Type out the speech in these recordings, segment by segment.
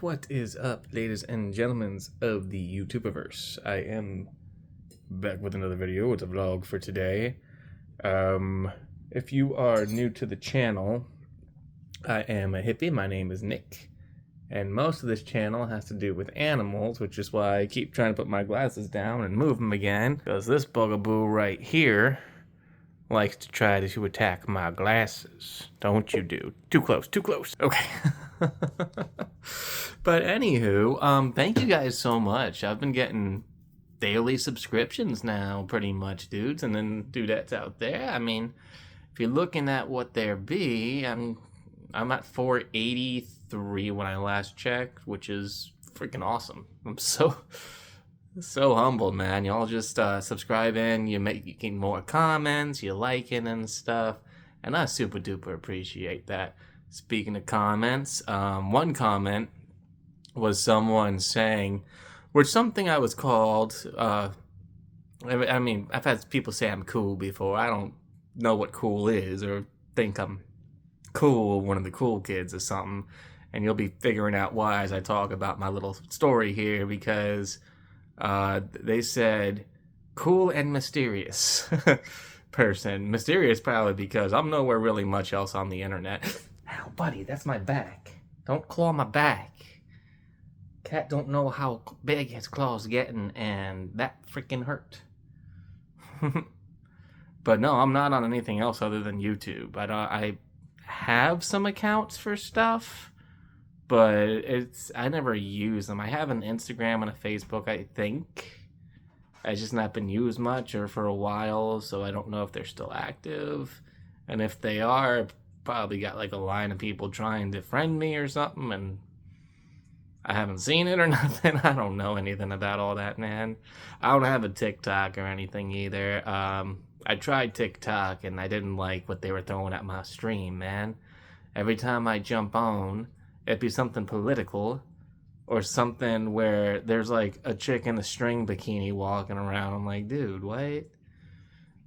What is up, ladies and gentlemen of the YouTubeverse? I am back with another video. It's a vlog for today. If you are new to the channel, I am a hippie. My name is Nick. And most of this channel has to do with animals, which is why I keep trying to put my glasses down and move them again. Because this bugaboo right here likes to try to attack my glasses. Don't you do. Too close, too close. Okay. But anywho, thank you guys so much. I've been getting daily subscriptions now, pretty much, dudes. And then dudettes out there. I mean, if you're looking at what there be, I'm at 483 when I last checked, which is freaking awesome. I'm so humbled, man. Y'all just subscribing, you making more comments, you liking and stuff, and I super duper appreciate that. Speaking of comments, one comment was someone saying, which something I was called, I mean, I've had people say I'm cool before. I don't know what cool is, or think I'm cool, one of the cool kids or something, and you'll be figuring out why as I talk about my little story here, because they said cool and mysterious person. Mysterious probably because I'm nowhere really much else on the internet. Ow, buddy, that's my back. Don't claw my back. Cat don't know how big his claws getting, and that freaking hurt. But no, I'm not on anything else other than YouTube. I have some accounts for stuff, but I never use them. I have an Instagram and a Facebook, I think. It's just not been used much or for a while, so I don't know if they're still active. And if they are, probably got like a line of people trying to friend me or something, and I haven't seen it or nothing. I don't know anything about all that, man. I don't have a TikTok or anything either. I tried TikTok and I didn't like what they were throwing at my stream, man. Every time I jump on, it'd be something political or something where there's like a chick in a string bikini walking around. I'm like, dude, what?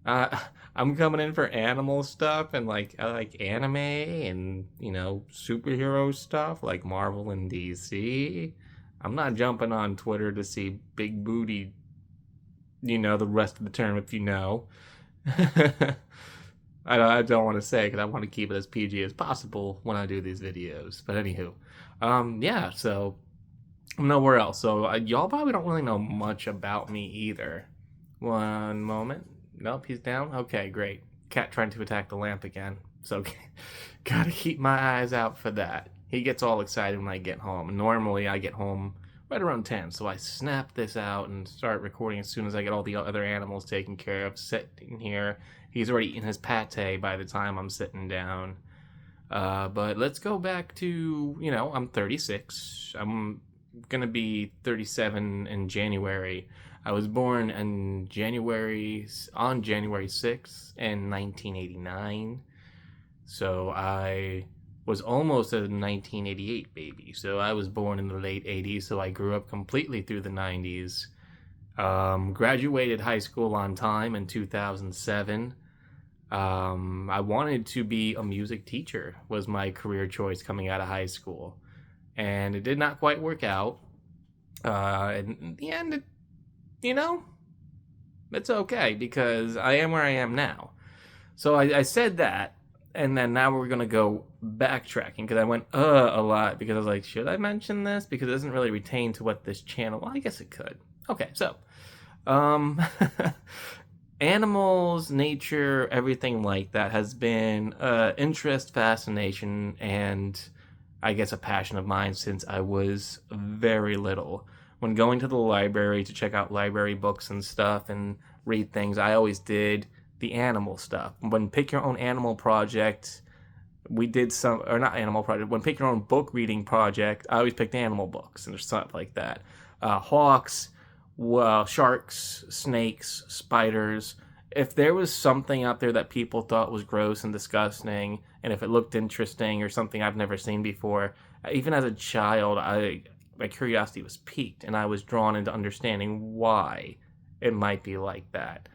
I'm coming in for animal stuff, and like I like anime and, you know, superhero stuff like Marvel and DC. I'm not jumping on Twitter to see big booty, you know, the rest of the term, if you know. I don't want to say because I want to keep it as PG as possible when I do these videos. But anywho, yeah, so I'm nowhere else. So y'all probably don't really know much about me either. One moment. Nope, he's down. Okay, great. Cat trying to attack the lamp again. So gotta keep my eyes out for that. He gets all excited when I get home. Normally I get home right around 10, so I snap this out and start recording as soon as I get all the other animals taken care of. Sitting here, he's already eaten his pate by the time I'm sitting down. But let's go back to, you know, I'm 36. I'm gonna be 37 in January. I was born on January 6th in 1989. So I was almost a 1988 baby. So I was born in the late 80s, so I grew up completely through the 90s. Graduated high school on time in 2007. I wanted to be a music teacher, was my career choice coming out of high school. And it did not quite work out. In the end, you know, it's okay because I am where I am now. So I said that, and then now we're going to go backtracking because I went a lot because I was like, should I mention this? Because it doesn't really retain to what this channel, well, I guess it could. Okay, so animals, nature, everything like that has been interest, fascination, and I guess a passion of mine since I was very little. When going to the library to check out library books and stuff and read things, I always did the animal stuff. When Pick Your Own Animal Project, we did some, or not animal project, when Pick Your Own Book Reading Project, I always picked animal books and stuff like that. Hawks, sharks, snakes, spiders. If there was something out there that people thought was gross and disgusting, and if it looked interesting or something I've never seen before, even as a child, my curiosity was piqued, and I was drawn into understanding why it might be like that,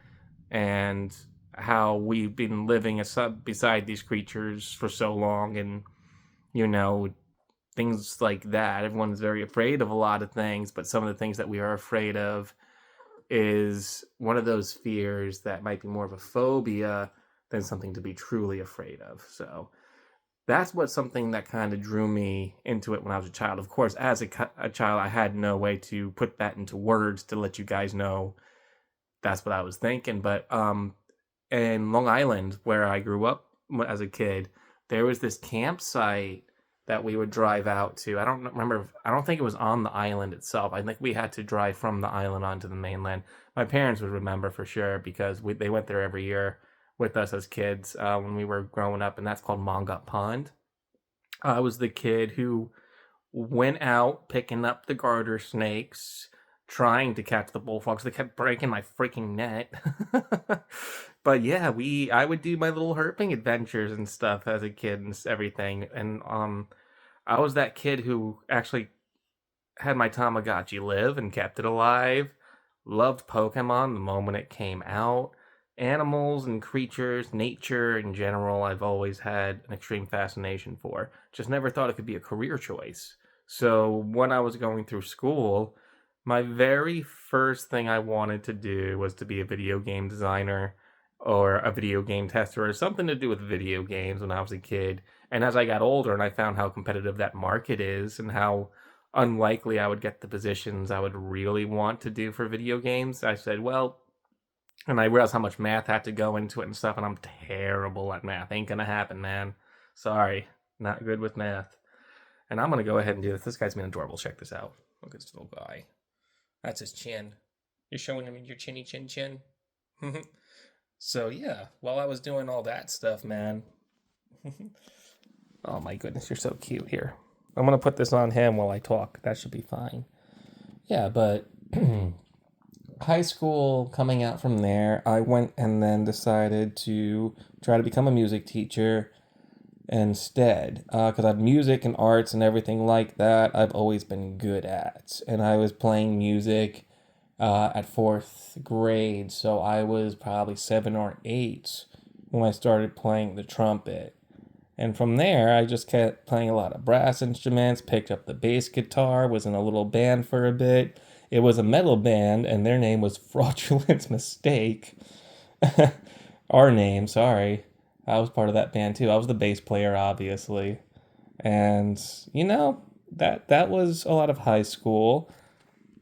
and how we've been living beside these creatures for so long, and, you know, things like that. Everyone's very afraid of a lot of things, but some of the things that we are afraid of is one of those fears that might be more of a phobia than something to be truly afraid of. So that's what something that kind of drew me into it when I was a child. Of course, as a child, I had no way to put that into words to let you guys know that's what I was thinking. But in Long Island, where I grew up as a kid, there was this campsite that we would drive out to. I don't remember. I don't think it was on the island itself. I think we had to drive from the island onto the mainland. My parents would remember for sure because they went there every year with us as kids when we were growing up, and that's called Mongut Pond. I was the kid who went out picking up the garter snakes, trying to catch the bullfrogs. They kept breaking my freaking net. But yeah, I would do my little herping adventures and stuff as a kid and everything. And I was that kid who actually had my Tamagotchi live and kept it alive. Loved Pokemon the moment it came out. Animals and creatures, nature in general, I've always had an extreme fascination for. Just never thought it could be a career choice. So when I was going through school, my very first thing I wanted to do was to be a video game designer or a video game tester or something to do with video games when I was a kid. And as I got older and I found how competitive that market is and how unlikely I would get the positions I would really want to do for video games, I said, well, and I realized how much math had to go into it and stuff, and I'm terrible at math. Ain't gonna happen, man. Sorry, not good with math. And I'm gonna go ahead and do this. This guy's being adorable. Check this out. Look at this little guy. That's his chin. You're showing him your chinny chin chin. So yeah, while I was doing all that stuff, man. Oh my goodness, you're so cute. Here, I'm gonna put this on him while I talk. That should be fine. Yeah, but high school, coming out from there, I went and then decided to try to become a music teacher instead, because I've music and arts and everything like that I've always been good at. And I was playing music at fourth grade, so I was probably 7 or 8 when I started playing the trumpet. And from there, I just kept playing a lot of brass instruments, picked up the bass guitar, was in a little band for a bit. It was a metal band, and their name was Fraudulent Mistake. Our name, sorry. I was part of that band too. I was the bass player, obviously. And, that was a lot of high school.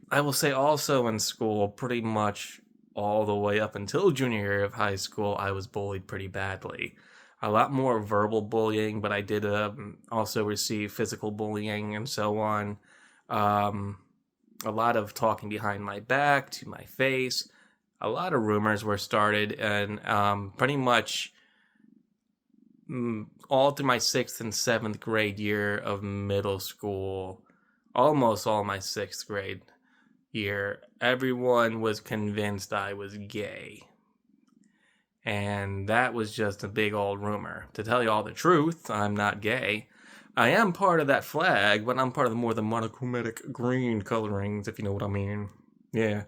I will say also in school, pretty much all the way up until junior year of high school, I was bullied pretty badly. A lot more verbal bullying, but I did also receive physical bullying and so on. A lot of talking behind my back, to my face. A lot of rumors were started, and pretty much all through my 6th and 7th grade year of middle school, almost all my 6th grade year, everyone was convinced I was gay. And that was just a big old rumor. To tell you all the truth, I'm not gay. I am part of that flag, but I'm part of the monochromatic green colorings, if you know what I mean. Yeah.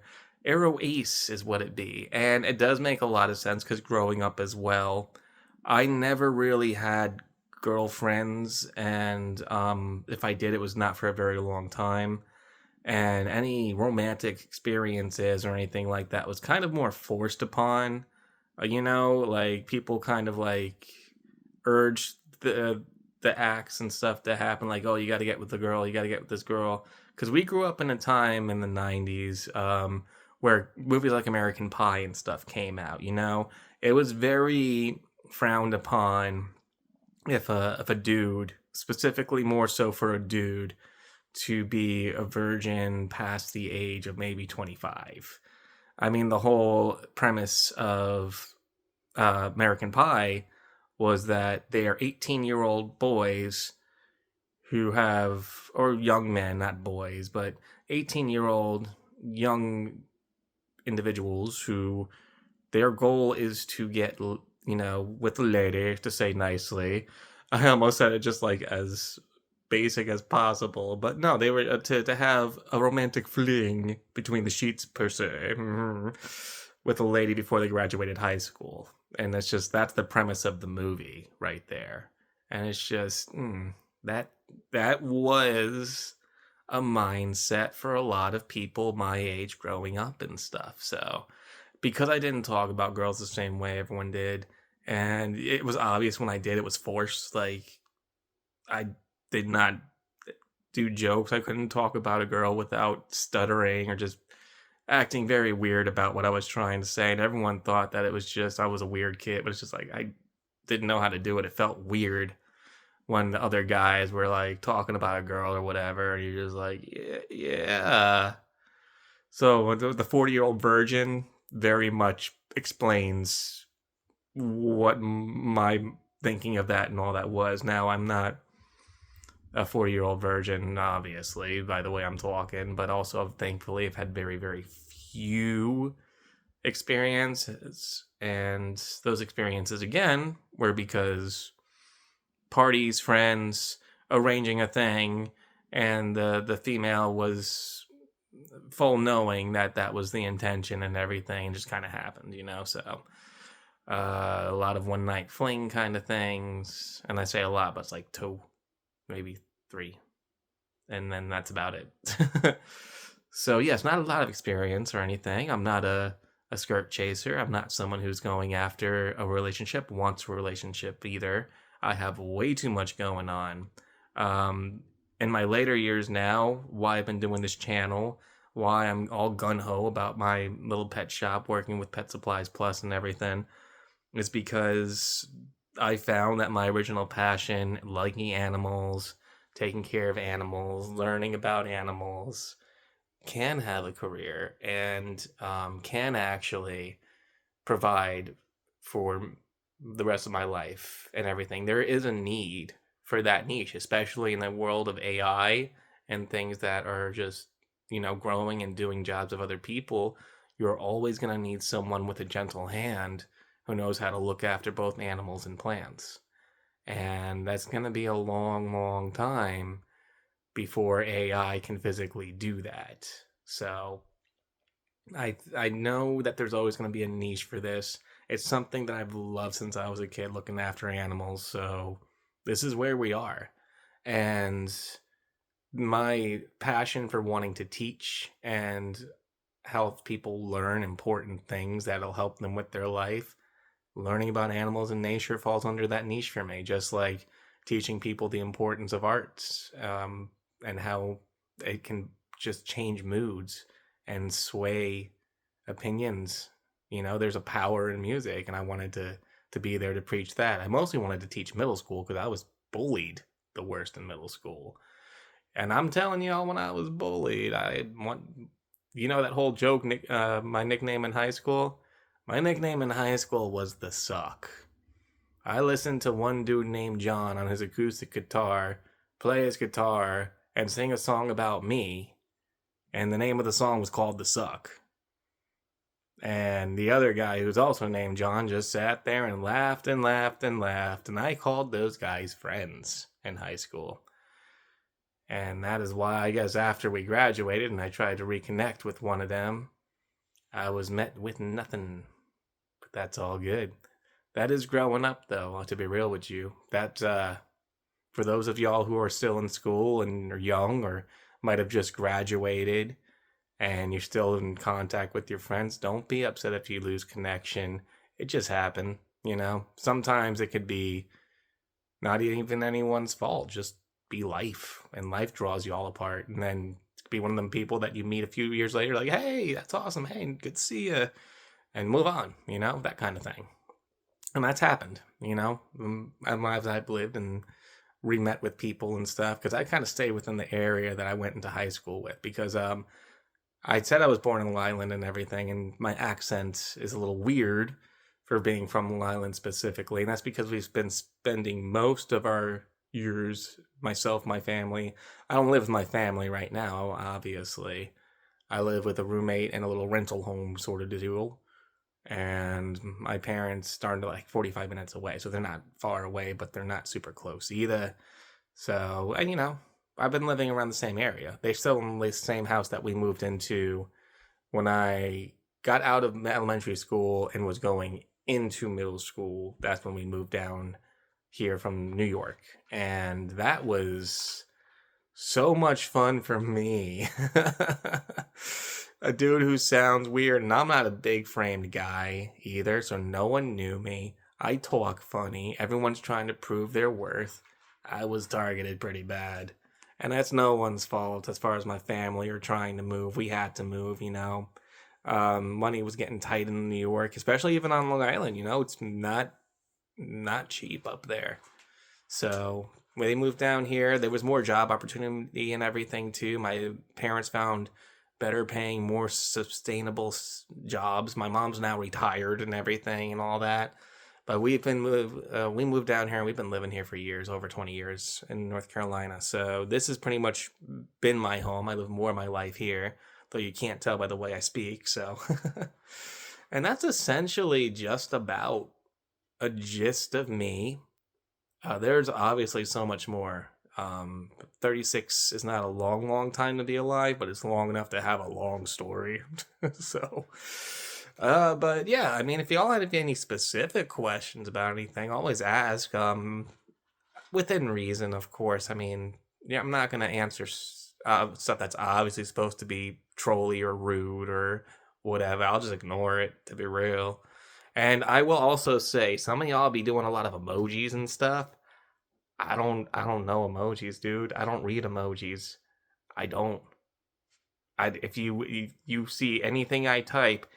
Arrow Ace is what it be. And it does make a lot of sense because growing up as well, I never really had girlfriends, and if I did, it was not for a very long time. And any romantic experiences or anything like that was kind of more forced upon. Like people kind of like urged the acts and stuff to happen. Like, oh, you got to get with the girl, you got to get with this girl. Because we grew up in a time in the '90s where movies like American Pie and stuff came out. It was very frowned upon if a dude, specifically more so for a dude, to be a virgin past the age of maybe 25. I mean, the whole premise of American Pie was that they are 18-year-old boys who have, or young men, not boys, but 18-year-old young individuals who their goal is to get, with a lady, to say nicely. I almost said it just like as basic as possible, but no, they were to have a romantic fling between the sheets, per se, with a lady before they graduated high school. And that's the premise of the movie right there. And it's just, That that was a mindset for a lot of people my age growing up and stuff. So, because I didn't talk about girls the same way everyone did, and it was obvious when I did, it was forced. Like, I did not do jokes. I couldn't talk about a girl without stuttering or just acting very weird about what I was trying to say. And everyone thought that it was just I was a weird kid, but it's just like I didn't know how to do it. It felt weird when the other guys were like talking about a girl or whatever, and you're just like, yeah, yeah. So the 40-year-old virgin very much explains what my thinking of that and all that was. Now I'm not a 40-year-old virgin, obviously, by the way I'm talking, but also thankfully I've had very, very few experiences. And those experiences, again, were because parties, friends, arranging a thing, and the female was full knowing that that was the intention and everything, and just kind of happened, you know. So a lot of one night fling kind of things, and I say a lot, but it's like two, maybe three, and then that's about it. So yes, not a lot of experience or anything. I'm not a skirt chaser. I'm not someone who's going after a relationship, wants a relationship either. I have way too much going on. Um, in my later years now, why I've been doing this channel, why I'm all gun ho about my little pet shop, working with Pet Supplies Plus and everything, is because I found that my original passion, liking animals, taking care of animals, learning about animals, can have a career and can actually provide for the rest of my life and everything. There is a need for that niche, especially in the world of AI and things that are just, growing and doing jobs of other people. You're always going to need someone with a gentle hand who knows how to look after both animals and plants. And that's going to be a long, long time before AI can physically do that. So I know that there's always going to be a niche for this. It's something that I've loved since I was a kid, looking after animals. So this is where we are. And my passion for wanting to teach and help people learn important things that'll help them with their life, learning about animals and nature falls under that niche for me, just like teaching people the importance of arts, and how it can just change moods and sway opinions. There's a power in music, and I wanted to be there to preach that. I mostly wanted to teach middle school because I was bullied the worst in middle school. And I'm telling y'all, when I was bullied, I want, that whole joke, my nickname in high school? My nickname in high school was the Suck. I listened to one dude named John on his acoustic guitar play his guitar and sing a song about me, and the name of the song was called The Suck. And the other guy, who's also named John, just sat there and laughed and laughed and laughed, and I called those guys friends in high school. And that is why, I guess, after we graduated and I tried to reconnect with one of them, I was met with nothing. But that's all good. That is growing up, though, to be real with you. That, for those of y'all who are still in school and are young or might have just graduated and you're still in contact with your friends, don't be upset if you lose connection. It just happened, Sometimes it could be not even anyone's fault, just be life, and life draws you all apart. And then be one of them people that you meet a few years later, like, hey, that's awesome. Hey, good to see you. And move on, that kind of thing. And that's happened, as I've lived and re-met with people and stuff, because I kind of stayed within the area that I went into high school with, because I said I was born in Long Island and everything, and my accent is a little weird for being from Long Island specifically, and that's because we've been spending most of our years, myself, my family. I don't live with my family right now, obviously. I live with a roommate and a little rental home sort of deal, and my parents started like 45 minutes away, so they're not far away, but they're not super close either. So, and I've been living around the same area. They're still in the same house that we moved into when I got out of elementary school and was going into middle school. That's when we moved down here from New York, and that was so much fun for me. A dude who sounds weird, and I'm not a big framed guy either, so no one knew me. I talk funny. Everyone's trying to prove their worth. I was targeted pretty bad. And that's no one's fault as far as my family or trying to move. We had to move, you know. Money was getting tight in New York, especially even on Long Island, you know. It's not cheap up there. So when they moved down here, there was more job opportunity and everything too. My parents found better paying, more sustainable jobs. My mom's now retired and everything and all that. But we moved down here and we've been living here for years, over 20 years in North Carolina. So this has pretty much been my home. I live more of my life here, though you can't tell by the way I speak. So, and that's essentially just about a gist of me. There's obviously so much more. 36 is not a long time to be alive, but it's long enough to have a long story. So, but yeah, I mean, if y'all have any specific questions about anything, always ask. Within reason, of course. I mean, yeah, I'm not gonna answer stuff that's obviously supposed to be trolly or rude or whatever. I'll just ignore it, to be real. And I will also say, some of y'all be doing a lot of emojis and stuff. I don't know emojis, dude. I don't read emojis. I don't. If you see anything I type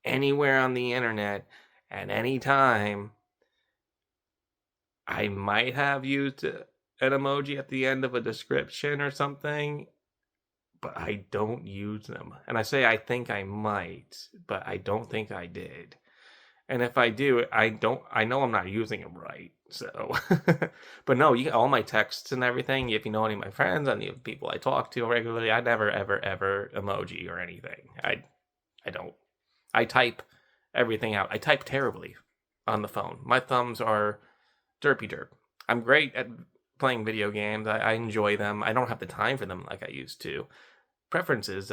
anywhere on the internet at any time, I might have used an emoji at the end of a description or something, but I don't use them. And I say I think I might, but I don't think I did. And if I do, I know I'm not using them right. So, but no, all my texts and everything, if you know any of my friends, any of the people I talk to regularly, I never, ever emoji or anything. I don't. I type everything out. I type terribly on the phone. My thumbs are derpy derp. I'm great at playing video games. I enjoy them. I don't have the time for them like I used to. Preference is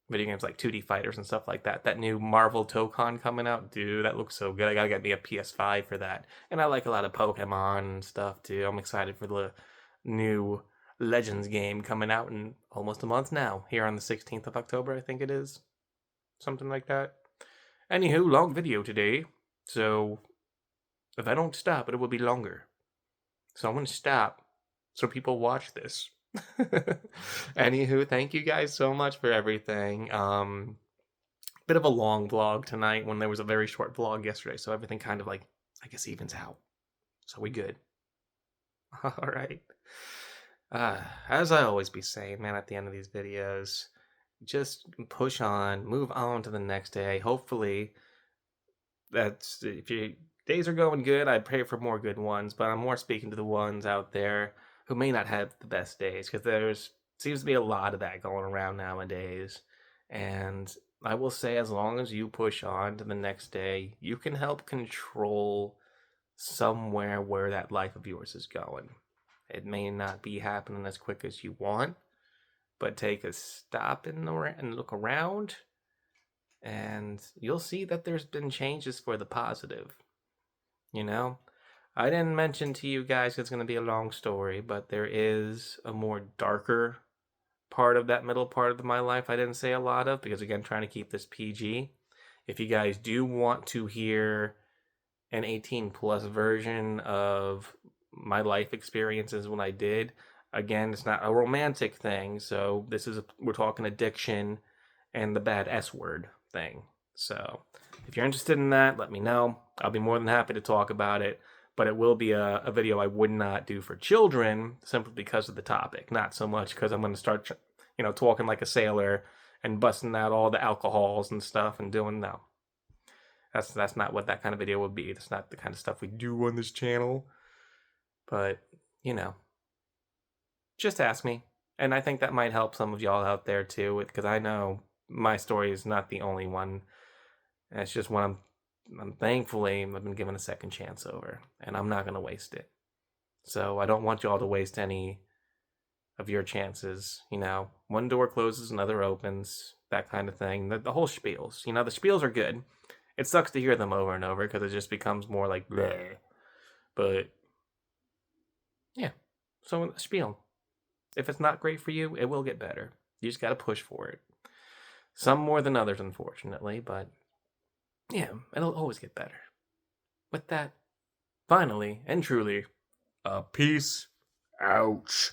video games like 2D fighters and stuff like that. That new Marvel Tokon coming out, dude, that looks so good. I gotta get me a PS5 for that. And I like a lot of Pokemon and stuff too. I'm excited for the new Legends game coming out in almost a month now, here on the 16th of October, I think it is. Something like that. Anywho, long video today. So if I don't stop, it will be longer. So I'm gonna stop so people watch this. Anywho, thank you guys so much for everything. Bit of a long vlog tonight when there was a very short vlog yesterday, so everything kind of like, I guess, evens out. So we good. All right. As I always be saying, man, at the end of these videos, just push on, move on to the next day. Hopefully, that's if your days are going good, I pray for more good ones, but I'm more speaking to the ones out there who may not have the best days, because there's seems to be a lot of that going around nowadays. And I will say, as long as you push on to the next day, you can help control somewhere where that life of yours is going. It may not be happening as quick as you want, but take a stop and look around, and you'll see that there's been changes for the positive. You know, I didn't mention to you guys it's going to be a long story, but there is a more darker part of that middle part of my life I didn't say a lot of, because again, trying to keep this PG. If you guys do want to hear an 18 plus version of my life experiences when I did, again, it's not a romantic thing, so we're talking addiction and the bad S word thing. So if you're interested in that, let me know. I'll be more than happy to talk about it, but it will be a video I would not do for children, simply because of the topic. Not so much because I'm going to start, talking like a sailor and busting out all the alcohols and stuff and doing, no. That's not what that kind of video would be. That's not the kind of stuff we do on this channel. But, just ask me. And I think that might help some of y'all out there too, because I know my story is not the only one. And it's just one I'm thankfully I've been given a second chance over, and I'm not going to waste it. So I don't want y'all to waste any of your chances. One door closes, another opens, that kind of thing. The whole spiels. The spiels are good. It sucks to hear them over and over because it just becomes more like bleh. But Yeah. So, spiel. If it's not great for you, it will get better. You just gotta push for it. Some more than others, unfortunately, but yeah, it'll always get better. With that, finally and truly, peace. Ouch.